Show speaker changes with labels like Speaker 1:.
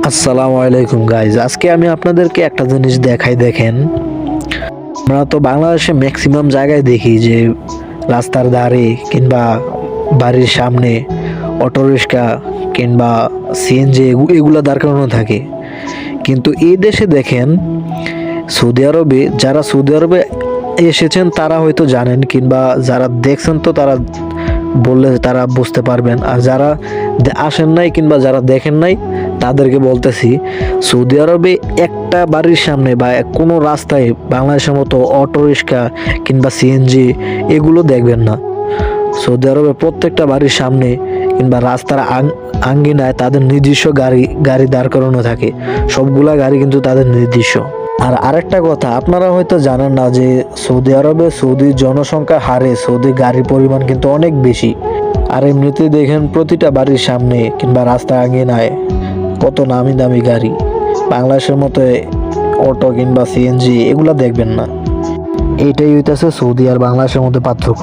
Speaker 1: আসসালামু আলাইকুম গাইজ, আজকে আমি আপনাদেরকে একটা জিনিস দেখাই। দেখেন, আমরা তো বাংলাদেশে ম্যাক্সিমাম জায়গায় দেখি যে রাস্তার ধারে কিংবা বাড়ির সামনে অটোরিক্সা কিংবা সিএনজি এগুলো দাঁড় করানো থাকে। কিন্তু এই দেশে দেখেন, যারা সৌদি আরবে এসেছেন তারা হয়তো জানেন, কিংবা যারা দেখছেন তো তারা বললে তারা বুঝতে পারবেন। আর যারা আসেন নাই কিংবা যারা দেখেন নাই তাদেরকে বলতেছি, সৌদি আরবে একটা বাড়ির সামনে বা কোনো রাস্তায় বাংলাদেশের মতো অটোরিক্সা কিংবা সিএনজি এগুলো দেখবেন না। সৌদি আরবে প্রত্যেকটা বাড়ির সামনে কিংবা রাস্তার আঙ্গিনায় তাদের নিজস্ব গাড়ি দাঁড় করানো থাকে। সবগুলা গাড়ি কিন্তু তাদের নিজস্ব। আর আরেকটা কথা, আপনারা হয়তো জানেন না যে সৌদি আরবে সৌদির জনসংখ্যার হারে সৌদি গাড়ির পরিমাণ কিন্তু অনেক বেশি। আর এমনিতে দেখেন প্রতিটা বাড়ির সামনে কিংবা রাস্তার আঙ্গিনায় কত নামি দামি গাড়ি। বাংলাদেশের মতো অটো কিংবা সিএনজি এগুলা দেখবেন না। এইটাই হইতেছে সৌদি আর বাংলাদেশের মধ্যে পার্থক্য।